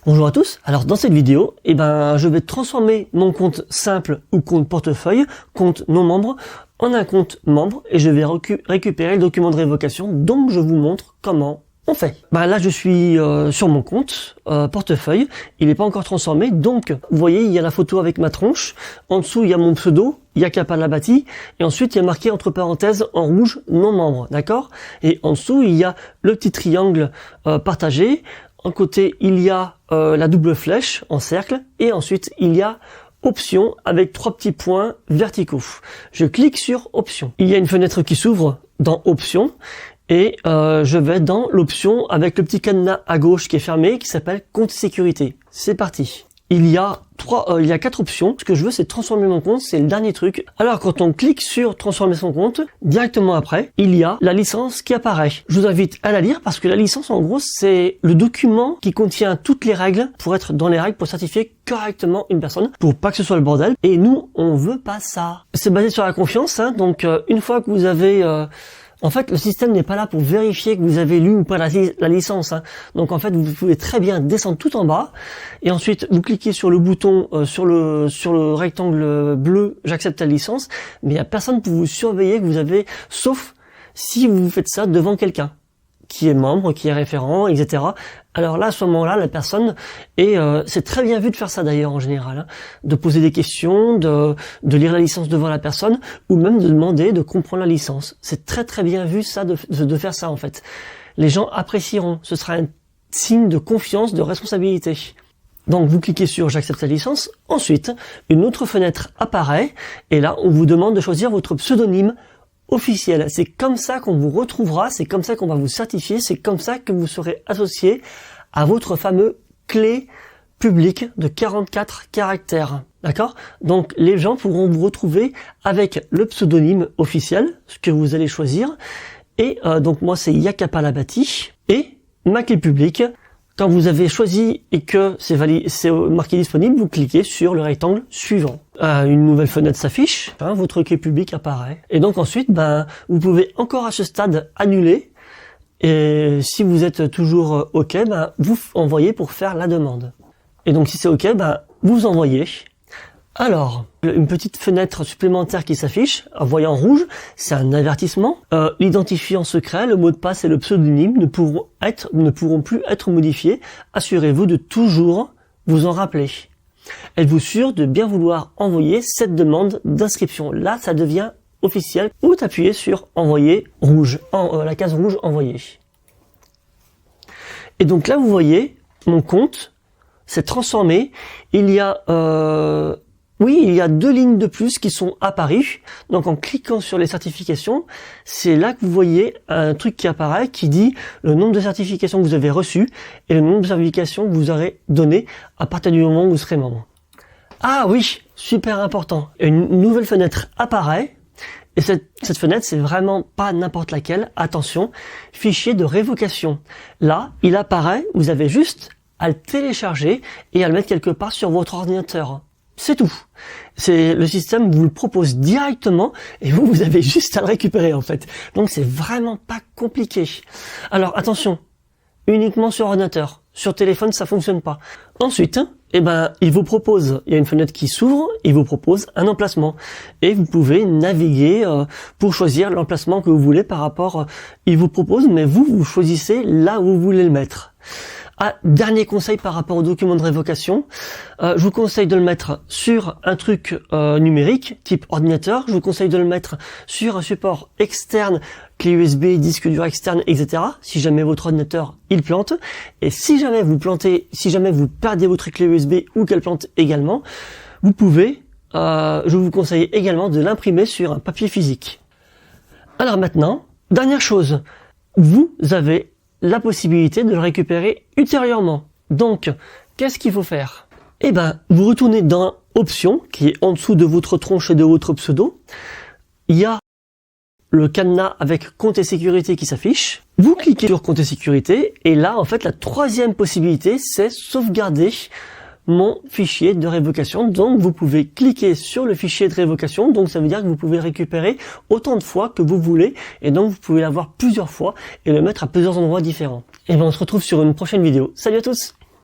Bonjour à tous, alors dans cette vidéo, je vais transformer mon compte simple ou compte portefeuille, compte non membre, en un compte membre et je vais récupérer le document de révocation, donc je vous montre comment on fait. Là je suis sur mon compte portefeuille, il n'est pas encore transformé, donc vous voyez il y a la photo avec ma tronche, en dessous il y a mon pseudo, Yaka Palabati, et ensuite il y a marqué entre parenthèses en rouge non membre, d'accord? Et en dessous il y a le petit triangle partagé. En côté, il y a la double flèche en cercle et ensuite il y a option avec 3 petits points verticaux. Je clique sur option. Il y a une fenêtre qui s'ouvre dans option et je vais dans l'option avec le petit cadenas à gauche qui est fermé qui s'appelle compte sécurité. C'est parti. Il y a 4 options. Ce que je veux, c'est transformer mon compte. C'est le dernier truc. Alors, quand on clique sur transformer son compte, directement après, il y a la licence qui apparaît. Je vous invite à la lire parce que la licence, en gros, c'est le document qui contient toutes les règles pour être dans les règles pour certifier correctement une personne, pour pas que ce soit le bordel. Et nous, on veut pas ça. C'est basé sur la confiance, hein. Donc, une fois que vous avez en fait, le système n'est pas là pour vérifier que vous avez lu ou pas la licence, hein. Donc en fait, vous pouvez très bien descendre tout en bas et ensuite vous cliquez sur le bouton sur le rectangle bleu j'accepte la licence, mais il n'y a personne pour vous surveiller que vous avez, sauf si vous faites ça devant quelqu'un qui est membre, qui est référent, etc. Alors là, à ce moment-là, la personne, et c'est très bien vu de faire ça d'ailleurs en général, hein, de poser des questions, de lire la licence devant la personne, ou même de demander de comprendre la licence. C'est très très bien vu ça, de faire ça en fait. Les gens apprécieront, ce sera un signe de confiance, de responsabilité. Donc vous cliquez sur j'accepte la licence, ensuite une autre fenêtre apparaît, et là on vous demande de choisir votre pseudonyme officiel. C'est comme ça qu'on vous retrouvera, c'est comme ça qu'on va vous certifier, c'est comme ça que vous serez associé à votre fameux clé publique de 44 caractères. D'accord? Donc les gens pourront vous retrouver avec le pseudonyme officiel, ce que vous allez choisir. Et donc moi c'est Yaka Palabati et ma clé publique. Quand vous avez choisi et que c'est marqué disponible, vous cliquez sur le rectangle suivant. Une nouvelle fenêtre s'affiche, hein, votre clé publique apparaît. Et donc ensuite, vous pouvez encore à ce stade annuler. Et si vous êtes toujours OK, vous envoyez pour faire la demande. Et donc si c'est OK, vous envoyez. Alors, une petite fenêtre supplémentaire qui s'affiche, en voyant rouge, c'est un avertissement. L'identifiant secret, le mot de passe et le pseudonyme ne pourront plus être modifiés. Assurez-vous de toujours vous en rappeler. Êtes-vous sûr de bien vouloir envoyer cette demande d'inscription? Là, ça devient officiel. Ou appuyez sur envoyer rouge, la case rouge envoyer. Et donc là, vous voyez, mon compte s'est transformé. Il y a 2 lignes de plus qui sont apparues. Donc en cliquant sur les certifications, c'est là que vous voyez un truc qui apparaît qui dit le nombre de certifications que vous avez reçues et le nombre de certifications que vous aurez donné à partir du moment où vous serez membre. Ah oui, super important. Une nouvelle fenêtre apparaît et cette fenêtre, c'est vraiment pas n'importe laquelle. Attention, fichier de révocation. Là, il apparaît, vous avez juste à le télécharger et à le mettre quelque part sur votre ordinateur. C'est tout. Le système vous le propose directement et vous avez juste à le récupérer en fait. Donc c'est vraiment pas compliqué. Alors attention, uniquement sur ordinateur. Sur téléphone, ça fonctionne pas. Ensuite, il y a une fenêtre qui s'ouvre, il vous propose un emplacement. Et vous pouvez naviguer pour choisir l'emplacement que vous voulez par rapport, il vous propose, mais vous choisissez là où vous voulez le mettre. Dernier conseil par rapport au document de révocation, je vous conseille de le mettre sur un truc numérique, type ordinateur. Je vous conseille de le mettre sur un support externe, clé USB, disque dur externe, etc. Si jamais votre ordinateur, il plante. Et si jamais vous perdez votre clé USB ou qu'elle plante également, vous pouvez, je vous conseille également de l'imprimer sur un papier physique. Alors maintenant, dernière chose, vous avez la possibilité de le récupérer ultérieurement. Donc, qu'est-ce qu'il faut faire? Vous retournez dans Options, qui est en dessous de votre tronche et de votre pseudo. Il y a le cadenas avec compte et sécurité qui s'affiche. Vous cliquez sur compte et sécurité, et là, en fait, la troisième possibilité, c'est sauvegarder mon fichier de révocation. Donc vous pouvez cliquer sur le fichier de révocation, donc ça veut dire que vous pouvez le récupérer autant de fois que vous voulez, et donc vous pouvez l'avoir plusieurs fois et le mettre à plusieurs endroits différents. Et bien on se retrouve sur une prochaine vidéo. Salut à tous!